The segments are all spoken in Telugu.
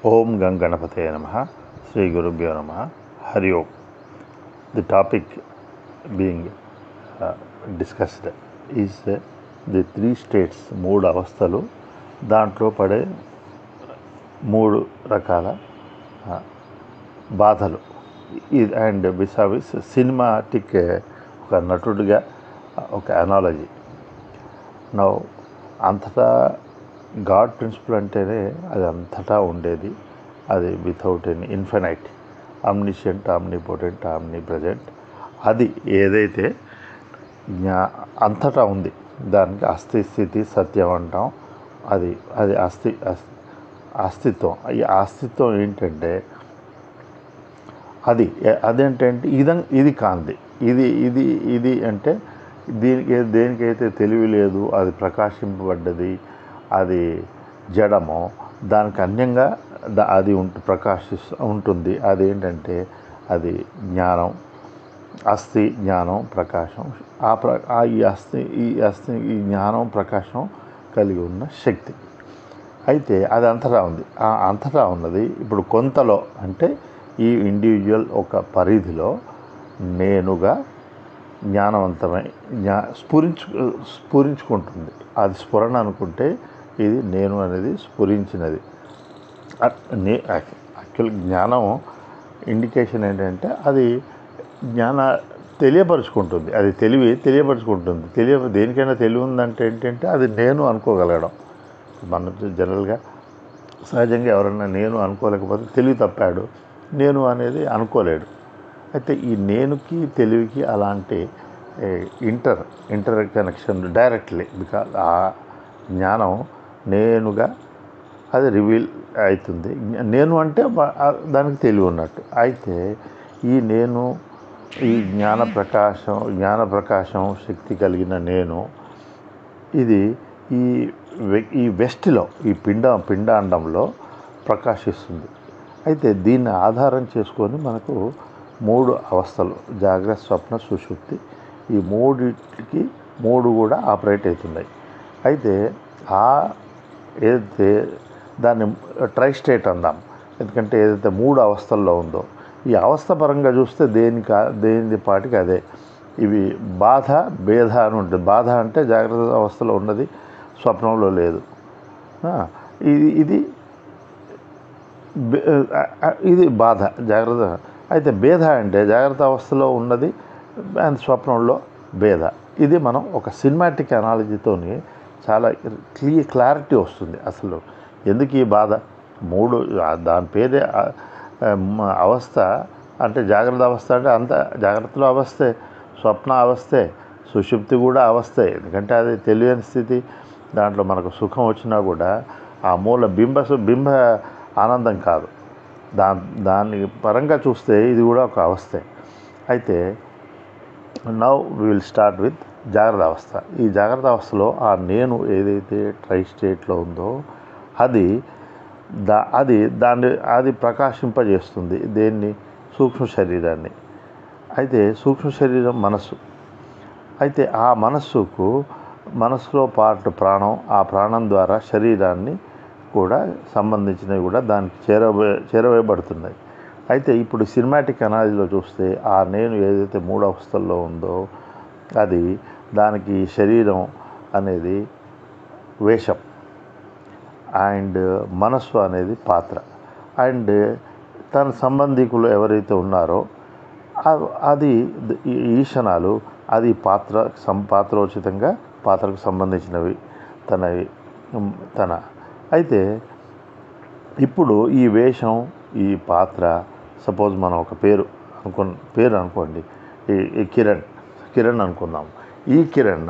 Om Ganganapataye Namaha, Sri Gurubhyo Namaha, Hari Om. The topic being discussed is the three states, మూడు అవస్థలు, దాంట్లో పడే మూడు రకాల బాధలు. అండ్ బిసావిస్ సినిమాటిక్ ఒక నటుడిగా ఒక అనాలజీ. నౌ అంతటా గాడ్ ప్రిన్సిపల్ అంటేనే అది అంతటా ఉండేది, అది without any infinite, omniscient, omnipotent, omnipresent. అది ఏదైతే అంతటా ఉంది దానికి అస్థి స్థితి సత్యం అంటాం. అది అది అస్తిత్వం. ఈ అస్తిత్వం ఏంటంటే అదేంటంటే ఇది కాంతి, ఇది అంటే దేనికైతే తెలివి లేదు, అది ప్రకాశింపబడ్డది, అది జడమో, దానికి అన్యంగా అది ఉంటుంది. అదేంటంటే అది జ్ఞానం, అస్థి, జ్ఞానం, ప్రకాశం. ఈ జ్ఞానం, ప్రకాశం కలిగి ఉన్న శక్తి. అయితే అది అంతటా ఉంది. ఆ అంతటా ఉన్నది ఇప్పుడు కొంతలో, అంటే ఈ ఇండివిజువల్ ఒక పరిధిలో నేనుగా జ్ఞానవంతమై స్ఫురించుకుంటుంది. అది స్ఫురణ అనుకుంటే ఇది నేను అనేది స్ఫురించినది. యాక్చువల్ జ్ఞానం ఇండికేషన్ ఏంటంటే అది తెలియపరుచుకుంటుంది. అది తెలియపరుచుకుంటుంది. దేనికైనా తెలివి ఉందంటే ఏంటంటే అది నేను అనుకోగలగడం. మన జనరల్గా సహజంగా ఎవరన్నా నేను అనుకోలేకపోతే తెలివి తప్పాడు, నేను అనేది అనుకోలేడు. అయితే ఈ నేనుకి తెలివికి అలాంటి ఇంటర్ కనెక్షన్ డైరెక్ట్లీ, బికాజ్ ఆ జ్ఞానం నేనుగా అది రివీల్ అవుతుంది. నేను అంటే దానికి తెలివి ఉన్నట్టు. అయితే ఈ నేను, ఈ జ్ఞాన ప్రకాశం శక్తి కలిగిన నేను, ఇది ఈ వెస్ట్లో, ఈ పిండాండంలో ప్రకాశిస్తుంది. అయితే దీన్ని ఆధారం చేసుకొని మనకు మూడు అవస్థలు, జాగ్రత్త, స్వప్న, సుషుప్తి, ఈ మూడిటికి మూడు కూడా ఆపరేట్ అవుతున్నాయి. అయితే ఏదైతే దాన్ని ట్రైస్టేట్ అందాం, ఎందుకంటే ఏదైతే మూడు అవస్థల్లో ఉందో, ఈ అవస్థ పరంగా చూస్తే దేని పాటికి అదే. ఇవి బాధ, భేద అని ఉంటుంది. బాధ అంటే జాగ్రత్త అవస్థలో ఉన్నది, స్వప్నంలో లేదు. ఇది బాధ, జాగ్రత్త. అయితే భేద అంటే జాగ్రత్త అవస్థలో ఉన్నది అండ్ స్వప్నంలో భేద. ఇది మనం ఒక సినిమాటిక్ అనాలజీతోని చాలా క్లారిటీ వస్తుంది. అసలు ఎందుకు ఈ బాధ, మూడు, దాని పేరే అవస్థ. అంటే జాగ్రత్త అవస్థ అంటే అంత జాగ్రత్తలో అవస్థే, స్వప్న అవస్థే, సుషుప్తి కూడా అవస్థే. ఎందుకంటే అది తెలియని స్థితి. దాంట్లో మనకు సుఖం వచ్చినా కూడా ఆ మూల బింబ ఆనందం కాదు. దాని పరంగా చూస్తే ఇది కూడా ఒక అవస్థే. అయితే now we will start with జాగ్రత్త అవస్థ. ఈ జాగ్రత్త అవస్థలో ఆ నేను ఏదైతే ట్రై స్టేట్లో ఉందో అది ప్రకాశింపజేస్తుంది దేన్ని, సూక్ష్మ శరీరాన్ని. అయితే సూక్ష్మ శరీరం మనస్సు. అయితే ఆ మనస్సులో పార్ట్ ప్రాణం, ఆ ప్రాణం ద్వారా శరీరాన్ని కూడా సంబంధించినవి కూడా దానికి చేరవేయబడుతున్నాయి. అయితే ఇప్పుడు సినిమాటిక్ అనాలజీలో చూస్తే ఆ నేను ఏదైతే మూడు అవస్థల్లో ఉందో దానికి శరీరం అనేది వేషం, అండ్ మనస్సు అనేది పాత్ర, అండ్ తన సంబంధికులు ఎవరైతే ఉన్నారో అది ఈశనాలు, అది పాత్రోచితంగా పాత్రకు సంబంధించినవి తన. అయితే ఇప్పుడు ఈ వేషం, ఈ పాత్ర, సపోజ్ మనం ఒక పేరు అనుకోండి, ఈ కిరణ్ అనుకుందాం. ఈ కిరణ్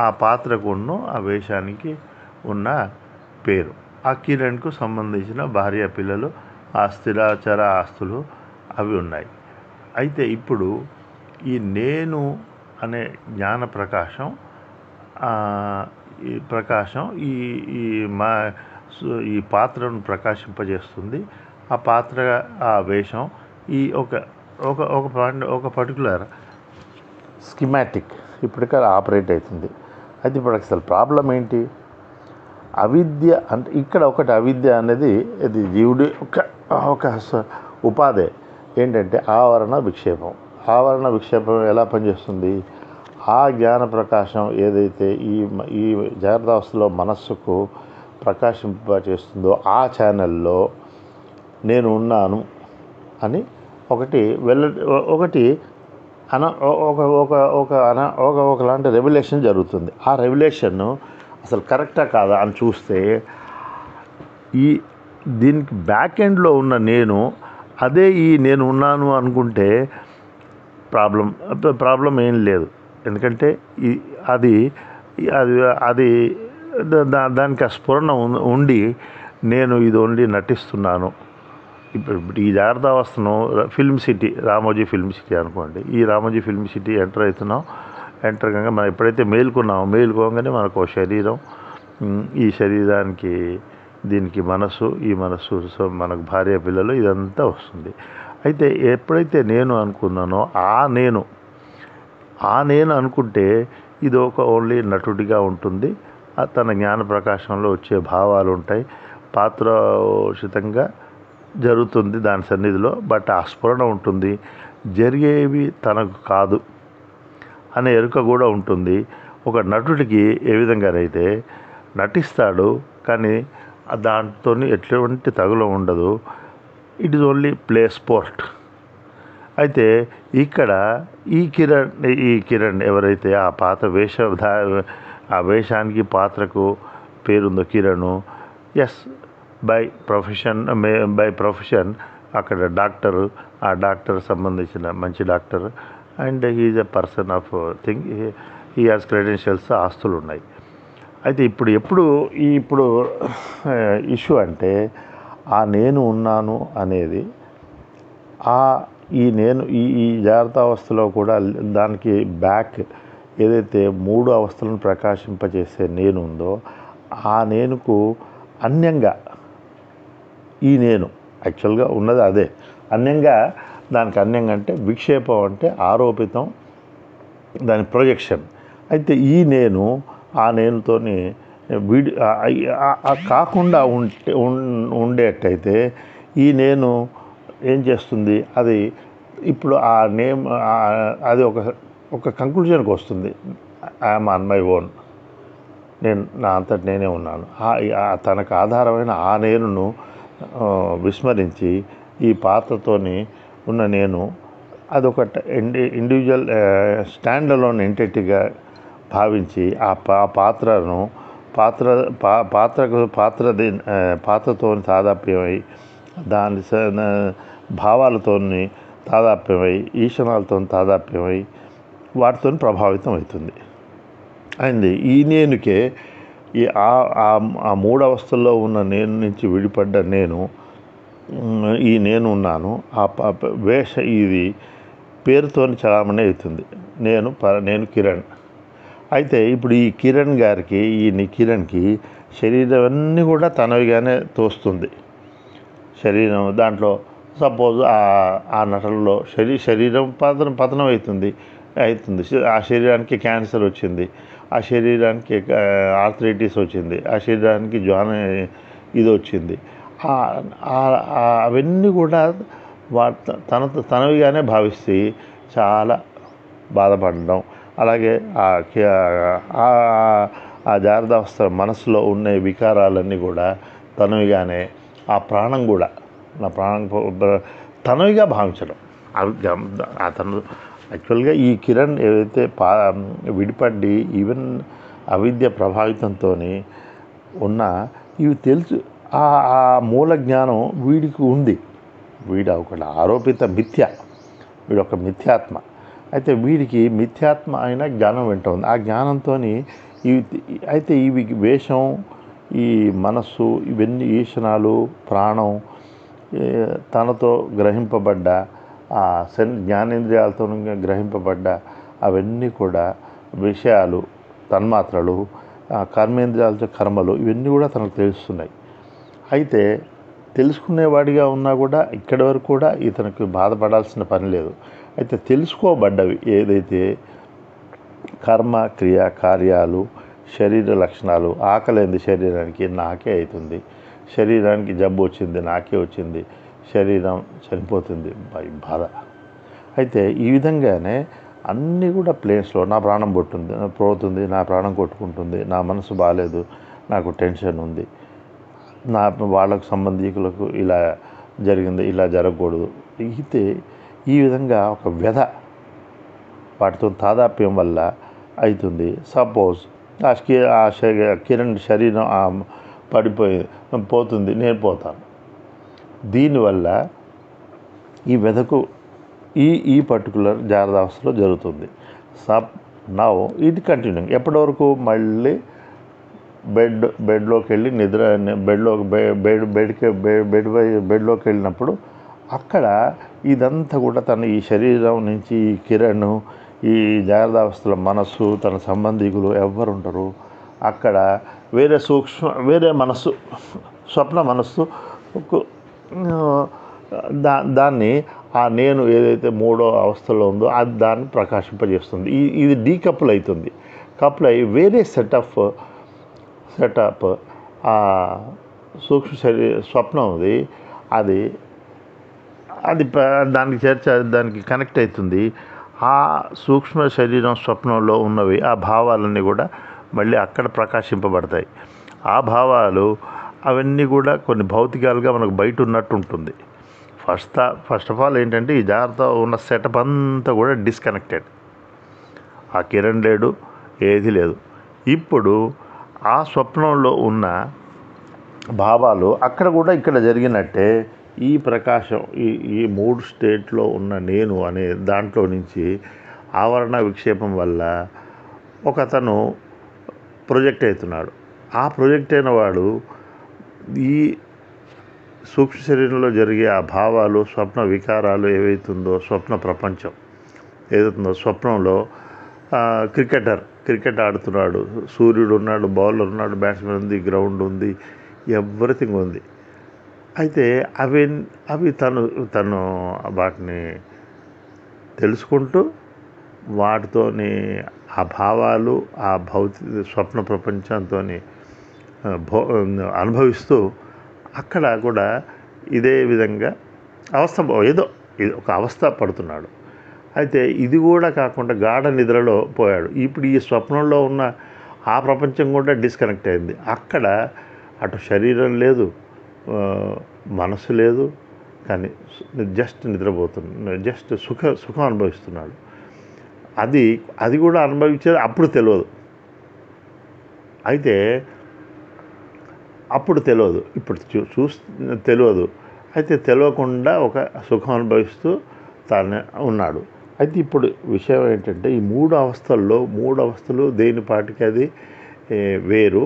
ఆ పాత్రకును ఆ వేషానికి ఉన్న పేరు. ఆ కిరణ్కు సంబంధించిన భార్య, పిల్లలు, ఆ స్థిరాచర ఆస్తులు అవి ఉన్నాయి. అయితే ఇప్పుడు ఈ నేను అనే జ్ఞాన ప్రకాశం, ఈ పాత్రను ప్రకాశింపజేస్తుంది. ఆ పాత్ర, ఆ వేషం ఈ ఒక పర్టికులర్ స్కిమాటిక్ ఇప్పటికే ఆపరేట్ అవుతుంది. అయితే ఇప్పుడు అసలు ప్రాబ్లం ఏంటి? అవిద్య అంటే ఇక్కడ ఒకటి అవిద్య అనేది ఇది జీవుడి ఒక ఉపాధి ఏంటంటే ఆవరణ విక్షేపం. ఆవరణ విక్షేపం ఎలా పనిచేస్తుంది? ఆ జ్ఞాన ప్రకాశం ఏదైతే ఈ జాగ్రత్త అవస్థలో మనస్సుకు ప్రకాశింపచేస్తుందో ఆ ఛానల్లో నేను ఉన్నాను అని ఒకటి ఒకలాంటి రెవల్యూషన్ జరుగుతుంది. ఆ రెవల్యూషన్ అసలు కరెక్టా కాదా అని చూస్తే దీనికి బ్యాక్ ఎండ్లో ఉన్న నేను అదే నేను ఉన్నాను అనుకుంటే ప్రాబ్లం ఏం లేదు. ఎందుకంటే దానికి ఆ స్ఫురణ ఉండి నేను ఇది ఓన్లీ నటిస్తున్నాను. ఇప్పుడు ఈ జాగ్రత్త అవస్థను film city, Ramoji film city అనుకోండి. ఈ రామోజీ ఫిల్మ్ సిటీ ఎంటర్ కాగా మనం ఎప్పుడైతే మేలుకోగానే మనకు ఒక శరీరం, ఈ శరీరానికి దీనికి మనసు, ఈ మనసు మనకు భార్య పిల్లలు ఇదంతా వస్తుంది. అయితే ఎప్పుడైతే నేను అనుకున్నానో ఆ నేను అనుకుంటే ఇది ఓన్లీ నటుడిగా ఉంటుంది. తన జ్ఞాన ప్రకాశంలో వచ్చే భావాలు ఉంటాయి, పాత్రోచితంగా జరుగుతుంది దాని సన్నిధిలో. బట్ ఆ స్ఫురణ ఉంటుంది, జరిగేవి తనకు కాదు అనే ఎరుక కూడా ఉంటుంది. ఒక నటుడికి ఏ విధంగానైతే నటిస్తాడు కానీ దాంతో ఎటువంటి తగులు ఉండదు. It is only play sport. అయితే ఇక్కడ ఈ కిరణ్ ఎవరైతే ఆ పాత్ర ఆ వేషానికి పాత్రకు పేరుందో కిరణ్, ఎస్ బై ప్రొఫెషన్ అక్కడ డాక్టర్, ఆ డాక్టర్ సంబంధించిన మంచి doctor, and he is a person of thing, he has credentials, ఆస్తులు ఉన్నాయి. అయితే ఇప్పుడు ఇష్యూ అంటే ఆ నేను ఉన్నాను అనేది ఈ నేను ఈ జాగ్రత్త అవస్థలో కూడా దానికి బ్యాక్ ఏదైతే 3 అవస్థలను ప్రకాశింపజేసే నేను ఉందో ఆ నేనుకు అన్యంగా ఈ నేను యాక్చువల్గా ఉన్నది అదే. దానికి అన్యంగా అంటే విక్షేపం అంటే ఆరోపితం, దాని ప్రొజెక్షన్. అయితే ఈ నేను ఆ నేనుతోని కాకుండా ఉండేటైతే ఈ నేను ఏం చేస్తుంది? అది ఇప్పుడు ఆ నేమ్ అది ఒక కంక్లూజన్కి వస్తుంది. ఐఎమ్ ఆన్ మై ఓన్, నేను నా అంతటి నేనే ఉన్నాను. తనకు ఆధారమైన ఆ నేనును విస్మరించి ఈ పాత్రతోని ఉన్న నేను అదొక ఇండివిజువల్ స్టాండ్ అలోన్ ఎంటిటీగా భావించి ఆ పాత్రతో తాదాప్యమై దాని భావాలతో తాదాప్యమై ఈషణాలతో తాదాప్యమై వాటితో ప్రభావితం అవుతుంది. అండ్ ఈ నేనుకే ఆ 3 అవస్థల్లో ఉన్న నేను నుంచి విడిపడ్డ ఈ నేను ఉన్నాను. ఇది పేరుతో చలామణి అవుతుంది. నేను కిరణ్. అయితే ఇప్పుడు ఈ కిరణ్ గారికి కిరణ్కి శరీరం అన్నీ కూడా తనవిగానే తోస్తుంది. శరీరం దాంట్లో సపోజ్ ఆ నటనలో శరీరం పతనం అవుతుంది. ఆ శరీరానికి క్యాన్సర్ వచ్చింది, ఆ శరీరానికి ఆర్థరైటిస్ వచ్చింది, ఆ శరీరానికి ఇది వచ్చింది. అవన్నీ కూడా తనవిగానే భావిస్తే చాలా బాధపడడం. అలాగే ఆ జాగ్రత్త మనసులో ఉన్న వికారాలన్నీ కూడా తనవిగానే, ఆ ప్రాణం కూడా నా ప్రాణం తనవిగా భావించడం. అతను యాక్చువల్గా ఈ కిరణ్ ఏదైతే విడిపడి ఈవెన్ అవిద్య ప్రభావితంతో ఉన్న ఇవి తెలుసు. ఆ మూల జ్ఞానం వీడికి ఉంది. ఒక ఆరోపిత వీడొక మిథ్యాత్మ. అయితే వీడికి మిథ్యాత్మ అయిన జ్ఞానం వెంట ఉంది. ఆ జ్ఞానంతో అయితే ఇవి వేషం, ఈ మనస్సు, ఇవన్నీ ఈషణాలు, ప్రాణం, తనతో గ్రహింపబడ్డ ఆ జ్ఞానేంద్రియాలతో గ్రహింపబడ్డ అవన్నీ కూడా విషయాలు, తన్మాత్రలు, కర్మేంద్రియాలతో కర్మలు, ఇవన్నీ కూడా తనకు తెలుస్తున్నాయి. అయితే తెలుసుకునేవాడిగా ఉన్నా కూడా ఇక్కడి వరకు కూడా ఇతనికి బాధపడాల్సిన పని లేదు. అయితే తెలుసుకోబడ్డవి ఏదైతే కర్మ, క్రియ, కార్యాలు, శరీర లక్షణాలు. ఆకలింది శరీరానికి, నాకే అవుతుంది. శరీరానికి జబ్బు వచ్చింది, నాకే వచ్చింది. శరీరం చనిపోతుంది, బాధ. అయితే ఈ విధంగానే అన్నీ కూడా ప్లేన్స్లో నా ప్రాణం పోతుంది, నా ప్రాణం కొట్టుకుంటుంది, నా మనసు బాగాలేదు, నాకు టెన్షన్ ఉంది, నా వాళ్ళకు సంబంధికులకు ఇలా జరిగింది, ఇలా జరగకూడదు. అయితే ఈ విధంగా ఒక వ్యధ వాటితో తాదాప్యం వల్ల అవుతుంది. సపోజ్ ఆ కిరణ్ శరీరం పోతుంది, నేను పోతాను. దీనివల్ల ఈ వ్యధకు ఈ పర్టికులర్ జాగ్రత్త అవస్థలో జరుగుతుంది. నౌ ఇది కంటిన్యూ ఎప్పటి వరకు? మళ్ళీ బెడ్లోకి వెళ్ళి బెడ్లోకి వెళ్ళినప్పుడు అక్కడ ఇదంతా కూడా తన ఈ శరీరం నుంచి ఈ కిరణ్, ఈ జాగ్రత్త అవస్థల మనస్సు, తన సంబంధికులు ఎవ్వరు ఉంటారు అక్కడ. వేరే మనస్సు, స్వప్న మనస్సు దాన్ని ఆ నేను ఏదైతే మూడో అవస్థలో ఉందో అది దాన్ని ప్రకాశింపజేస్తుంది. ఇది డీకపుల్ అవుతుంది. కపుల్ అయ్యి వేరే సెటప్ ఆ సూక్ష్మ స్వప్నం ఉంది, అది దానికి కనెక్ట్ అవుతుంది. ఆ సూక్ష్మ శరీరం స్వప్నంలో ఉన్నవి ఆ భావాలన్నీ కూడా మళ్ళీ అక్కడ ప్రకాశింపబడతాయి. ఆ భావాలు అవన్నీ కూడా కొన్ని భౌతికాలుగా మనకు బయట ఉన్నట్టు ఉంటుంది. ఫస్ట్ ఆఫ్ ఆల్ ఏంటంటే ఈ జాగ్రత్త ఉన్న సెటప్ అంతా కూడా డిస్కనెక్టెడ్. ఆ కిరణ్ లేడు, ఏది లేదు. ఇప్పుడు ఆ స్వప్నంలో ఉన్న భావాలు అక్కడ కూడా ఇక్కడ జరిగినట్టే ఈ ప్రకాశం ఈ 3 స్టేట్లో ఉన్న నేను అనే దాంట్లో నుంచి ఆవరణ విక్షేపం వల్ల ఒకతను ప్రొజెక్ట్ అవుతున్నాడు. ఆ ప్రొజెక్ట్ అయిన వాడు ఈ సూక్ష్మ శరీరంలో జరిగే ఆ భావాలు, స్వప్న వికారాలు ఏవైతుందో, స్వప్న ప్రపంచం ఏదైతుందో, స్వప్నంలో క్రికెట్ ఆడుతున్నాడు, సూర్యుడు ఉన్నాడు, బౌలర్ ఉన్నాడు, బ్యాట్స్మెన్ ఉంది, గ్రౌండ్ ఉంది, ఎవ్రీథింగ్ ఉంది. అయితే అవి తను వాటిని తెలుసుకుంటూ వాటితోని ఆ భావాలు, ఆ స్వప్న ప్రపంచంతో అనుభవిస్తూ అక్కడ కూడా ఇదే విధంగా ఏదో ఒక అవస్థ పడుతున్నాడు. అయితే ఇది కూడా కాకుండా గాఢ నిద్రలో పోయాడు. ఇప్పుడు ఈ స్వప్నంలో ఉన్న ఆ ప్రపంచం కూడా డిస్కనెక్ట్ అయింది. అక్కడ అటు శరీరం లేదు, మనసు లేదు, కానీ జస్ట్ నిద్రపోతున్నాడు, జస్ట్ సుఖం అనుభవిస్తున్నాడు. అది కూడా అనుభవించేది అప్పుడు తెలియదు. అయితే అప్పుడు తెలియదు, ఇప్పుడు తెలియదు. అయితే తెలియకుండా ఒక సుఖం అనుభవిస్తూ తాను ఉన్నాడు. అయితే ఇప్పుడు విషయం ఏంటంటే ఈ 3 అవస్థలు దేనిపాటికి అది వేరు,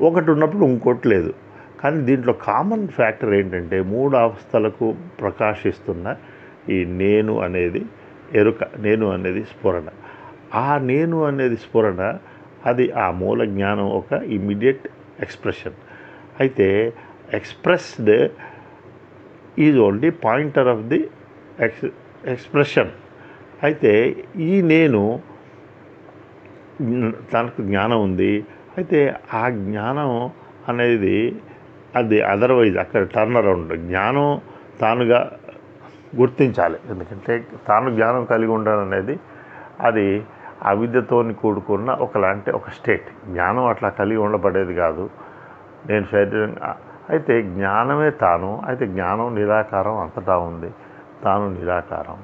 ఒకటి ఉన్నప్పుడు ఇంకోటి లేదు. కానీ దీంట్లో కామన్ ఫ్యాక్టర్ ఏంటంటే 3 అవస్థలకు ప్రకాశిస్తున్న ఈ నేను అనేది ఎరుక, నేను అనేది స్ఫురణ. ఆ నేను అనేది స్ఫురణ అది ఆ మూల జ్ఞానం ఒక ఇమ్మీడియట్ ఎక్స్ప్రెషన్. అయితే expressed is only pointer of the expression. అయితే ఈ నేను తనకు జ్ఞానం ఉంది. అయితే ఆ జ్ఞానం అనేది అది అదర్వైజ్ అక్కడ టర్న్ అరౌండ్. జ్ఞానం తానుగా గుర్తించాలి. ఎందుకంటే తాను జ్ఞానం కలిగి ఉండడం అనేది అది అవిద్యతో కూడుకున్న ఒక స్టేట్. జ్ఞానం అట్లా కలిగి ఉండబడేది కాదు. నేను శరీరం అయితే జ్ఞానమే తాను. అయితే జ్ఞానం నిరాకారం, అంతటా ఉంది. తాను నిరాకారం,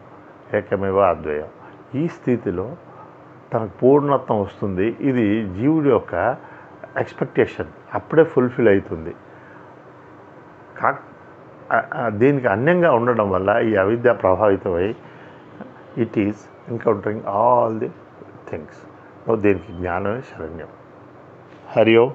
ఏకమేవ అద్వయం. ఈ స్థితిలో తనకు పూర్ణత్వం వస్తుంది. ఇది జీవుడి యొక్క ఎక్స్పెక్టేషన్, అప్పుడే ఫుల్ఫిల్ అవుతుంది. దీనికి అన్యంగా ఉండడం వల్ల ఈ అవిద్య ప్రభావితమై it is encountering all the things. దీనికి జ్ఞానమే శరణ్యం. హరి ఓం.